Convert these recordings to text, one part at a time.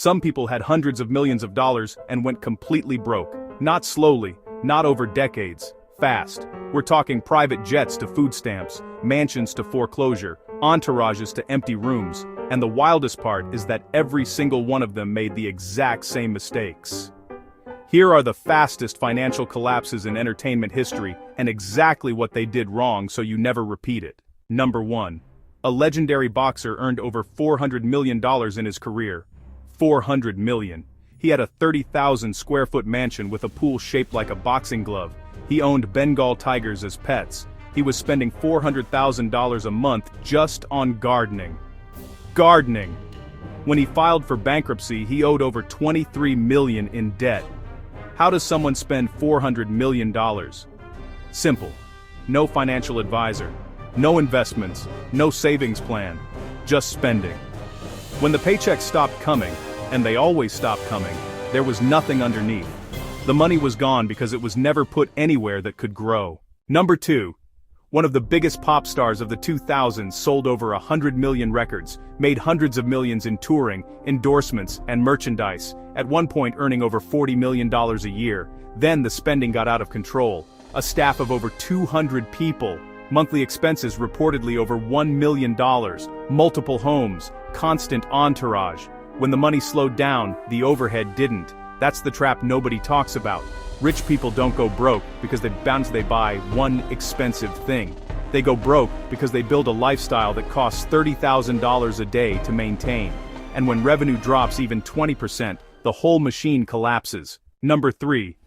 Some people had hundreds of millions of dollars and went completely broke. Not slowly, not over decades, fast. We're talking private jets to food stamps, mansions to foreclosure, entourages to empty rooms, and the wildest part is that every single one of them made the exact same mistakes. Here are the fastest financial collapses in entertainment history and exactly what they did wrong so you never repeat it. Number 1. A legendary boxer earned over $400 million in his career. $400 million. He had a 30,000 square foot mansion with a pool shaped like a boxing glove. He owned Bengal tigers as pets. He was spending $400,000 a month just on gardening. Gardening! When he filed for bankruptcy, he owed over $23 million in debt. How does someone spend $400 million? Simple. No financial advisor. No investments. No savings plan. Just spending. When the paychecks stopped coming, and they always stopped coming, there was nothing underneath. The money was gone because it was never put anywhere that could grow. Number 2. One of the biggest pop stars of the 2000s sold over 100 million records, made hundreds of millions in touring, endorsements, and merchandise, at one point earning over $40 million a year. Then the spending got out of control. A staff of over 200 people, monthly expenses reportedly over $1 million, multiple homes, constant entourage. When the money slowed down, the overhead didn't. That's the trap nobody talks about. Rich people don't go broke because they buy one expensive thing. They go broke because they build a lifestyle that costs $30,000 a day to maintain. And when revenue drops even 20%, the whole machine collapses. Number 3.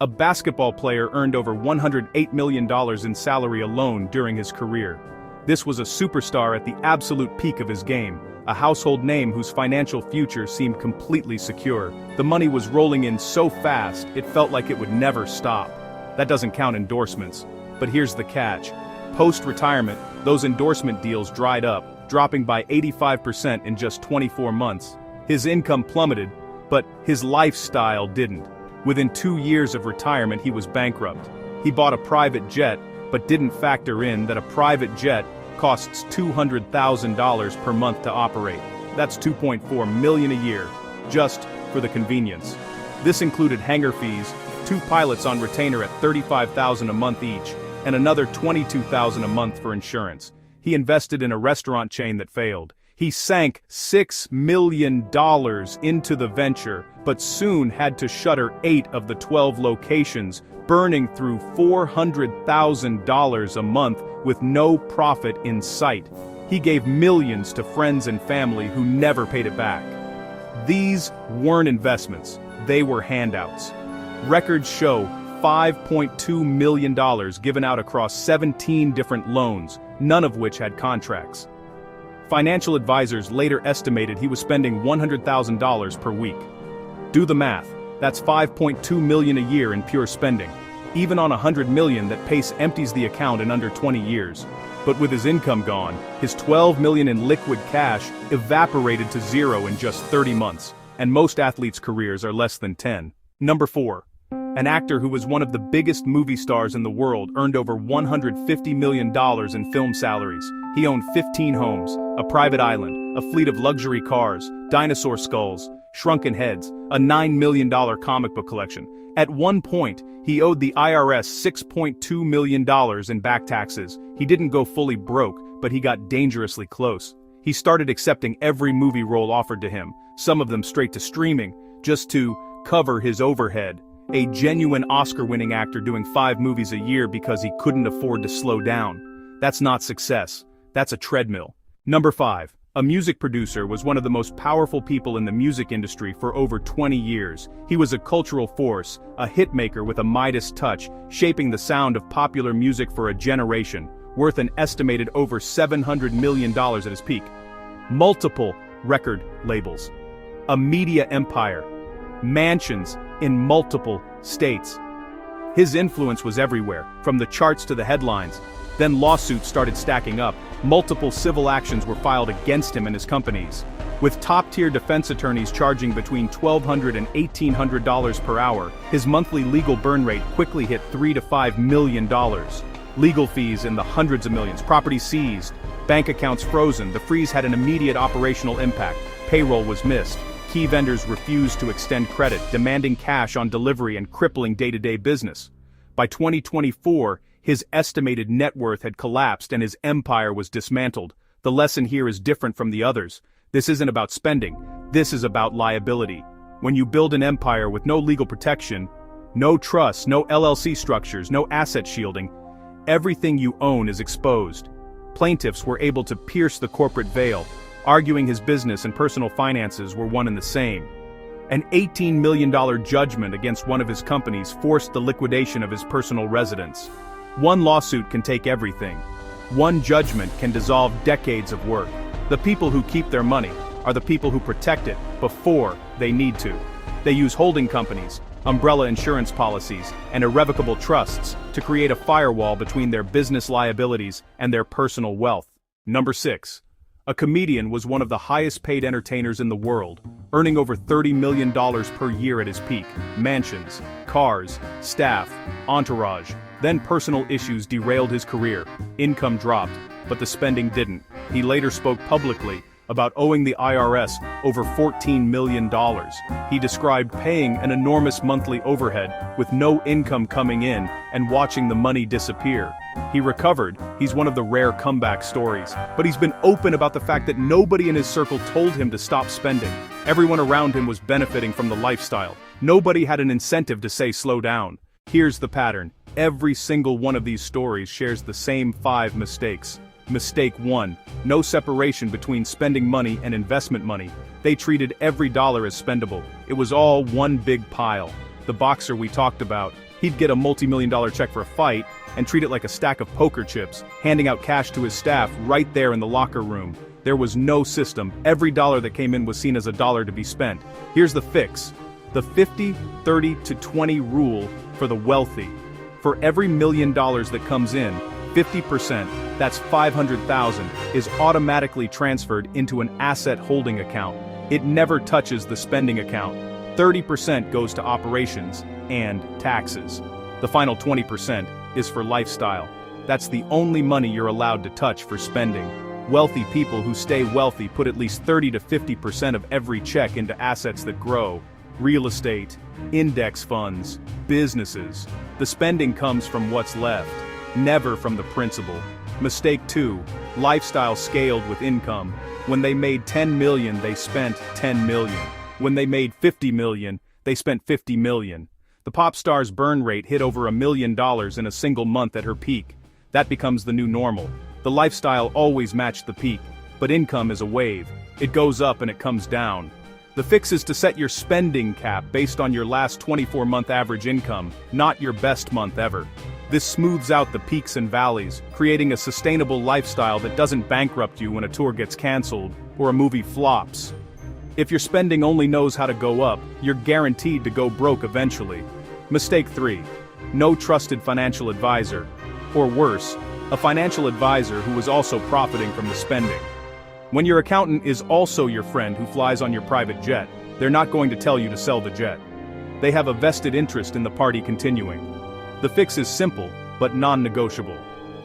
A basketball player earned over $108 million in salary alone during his career. This was a superstar at the absolute peak of his game, a household name whose financial future seemed completely secure. The money was rolling in so fast, it felt like it would never stop. That doesn't count endorsements. But here's the catch. Post-retirement, those endorsement deals dried up, dropping by 85% in just 24 months. His income plummeted, but his lifestyle didn't. Within 2 years of retirement, he was bankrupt. He bought a private jet, but didn't factor in that a private jet costs $200,000 per month to operate. That's $2.4 million a year, just for the convenience. This included hangar fees, 2 pilots on retainer at $35,000 a month each, and another $22,000 a month for insurance. He invested in a restaurant chain that failed. He sank $6 million into the venture, but soon had to shutter 8 of the 12 locations, burning through $400,000 a month with no profit in sight. He gave millions to friends and family who never paid it back. These weren't investments, they were handouts. Records show $5.2 million given out across 17 different loans, none of which had contracts. Financial advisors later estimated he was spending $100,000 per week. Do the math, that's $5.2 million a year in pure spending. Even on $100 million, that pace empties the account in under 20 years. But with his income gone, his $12 million in liquid cash evaporated to zero in just 30 months, and most athletes' careers are less than 10. Number 4. An actor who was one of the biggest movie stars in the world earned over $150 million in film salaries. He owned 15 homes, a private island, a fleet of luxury cars, dinosaur skulls, shrunken heads, a $9 million comic book collection. At one point, he owed the IRS $6.2 million in back taxes. He didn't go fully broke, but he got dangerously close. He started accepting every movie role offered to him, some of them straight to streaming, just to cover his overhead. A genuine Oscar-winning actor doing 5 movies a year because he couldn't afford to slow down. That's not success. That's a treadmill. Number 5. A music producer was one of the most powerful people in the music industry for over 20 years. He was a cultural force, a hitmaker with a Midas touch, shaping the sound of popular music for a generation, worth an estimated over $700 million at his peak. Multiple record labels. A media empire. Mansions in multiple states. His influence was everywhere, from the charts to the headlines. Then lawsuits started stacking up. Multiple civil actions were filed against him and his companies. With top-tier defense attorneys charging between $1,200 and $1,800 per hour, his monthly legal burn rate quickly hit $3 to $5 million. Legal fees in the hundreds of millions, property seized, bank accounts frozen. The freeze had an immediate operational impact. Payroll was missed. Key vendors refused to extend credit, demanding cash on delivery and crippling day-to-day business. By 2024, his estimated net worth had collapsed and his empire was dismantled. The lesson here is different from the others. This isn't about spending. This is about liability. When you build an empire with no legal protection, no trust, no LLC structures, no asset shielding, everything you own is exposed. Plaintiffs were able to pierce the corporate veil, arguing his business and personal finances were one and the same. An $18 million judgment against one of his companies forced the liquidation of his personal residence. One lawsuit can take everything. One judgment can dissolve decades of work. The people who keep their money are the people who protect it before they need to. They use holding companies, umbrella insurance policies, and irrevocable trusts to create a firewall between their business liabilities and their personal wealth. Number 6. A comedian was one of the highest-paid entertainers in the world, earning over $30 million per year at his peak. Mansions, cars, staff, entourage. Then personal issues derailed his career. Income dropped, but the spending didn't. He later spoke publicly about owing the IRS over $14 million. He described paying an enormous monthly overhead with no income coming in and watching the money disappear. He recovered. He's one of the rare comeback stories, but he's been open about the fact that nobody in his circle told him to stop spending. Everyone around him was benefiting from the lifestyle. Nobody had an incentive to say slow down. Here's the pattern. Every single one of these stories shares the same 5 mistakes. Mistake 1. No separation between spending money and investment money. They treated every dollar as spendable. It was all one big pile. The boxer we talked about, he'd get a multi-million-dollar check for a fight and treat it like a stack of poker chips, handing out cash to his staff right there in the locker room. There was no system. Every dollar that came in was seen as a dollar to be spent. Here's the fix. The 50, 30 to 20 rule for the wealthy. For every $1 million that comes in, 50%, that's $500,000, is automatically transferred into an asset holding account. It never touches the spending account. 30% goes to operations and taxes. The final 20% is for lifestyle. That's the only money you're allowed to touch for spending. Wealthy people who stay wealthy put at least 30 to 50% of every check into assets that grow. Real estate, index funds, businesses. The spending comes from what's left, never from the principal. Mistake 2. Lifestyle scaled with income. When they made 10 million, they spent 10 million. When they made 50 million, they spent 50 million. The pop star's burn rate hit over $1 million in a single month at her peak. That becomes the new normal. The lifestyle always matched the peak, but income is a wave. It goes up and it comes down. The fix is to set your spending cap based on your last 24-month average income, not your best month ever. This smooths out the peaks and valleys, creating a sustainable lifestyle that doesn't bankrupt you when a tour gets canceled or a movie flops. If your spending only knows how to go up, you're guaranteed to go broke eventually. Mistake 3. No trusted financial advisor. Or worse, a financial advisor who is also profiting from the spending. When your accountant is also your friend who flies on your private jet, they're not going to tell you to sell the jet. They have a vested interest in the party continuing. The fix is simple, but non-negotiable.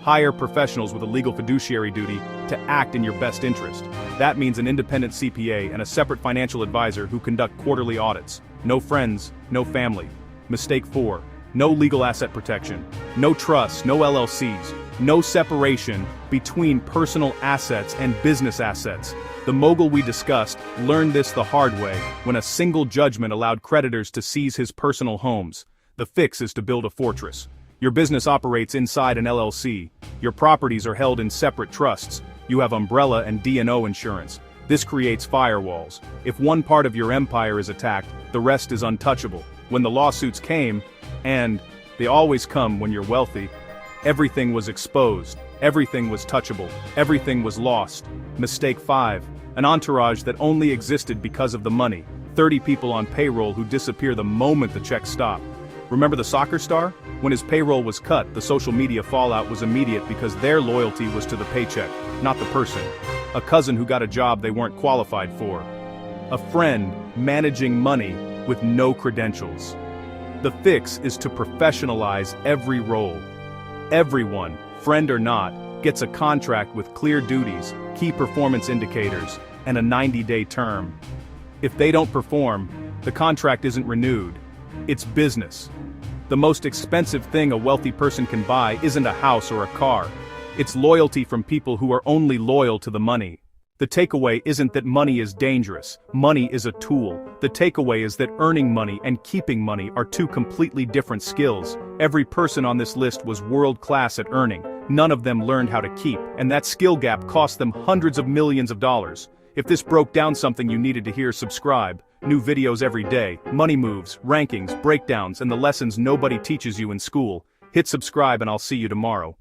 Hire professionals with a legal fiduciary duty to act in your best interest. That means an independent CPA and a separate financial advisor who conduct quarterly audits. No friends, no family. Mistake 4. No legal asset protection. No trusts, no LLCs. No separation between personal assets and business assets. The mogul we discussed learned this the hard way when a single judgment allowed creditors to seize his personal homes. The fix is to build a fortress. Your business operates inside an LLC. Your properties are held in separate trusts. You have umbrella and D&O insurance. This creates firewalls. If one part of your empire is attacked, the rest is untouchable. When the lawsuits came, and they always come when you're wealthy, everything was exposed, everything was touchable, everything was lost. Mistake 5. An entourage that only existed because of the money. 30 people on payroll who disappear the moment the checks stop. Remember the soccer star? When his payroll was cut, the social media fallout was immediate because their loyalty was to the paycheck, not the person. A cousin who got a job they weren't qualified for. A friend managing money with no credentials. The fix is to professionalize every role. Everyone, friend or not, gets a contract with clear duties, key performance indicators, and a 90-day term. If they don't perform, the contract isn't renewed. It's business. The most expensive thing a wealthy person can buy isn't a house or a car. It's loyalty from people who are only loyal to the money. The takeaway isn't that money is dangerous. Money is a tool. The takeaway is that earning money and keeping money are two completely different skills. Every person on this list was world-class at earning. None of them learned how to keep, and that skill gap cost them hundreds of millions of dollars. If this broke down something you needed to hear, subscribe. New videos every day, money moves, rankings, breakdowns, and the lessons nobody teaches you in school. Hit subscribe and I'll see you tomorrow.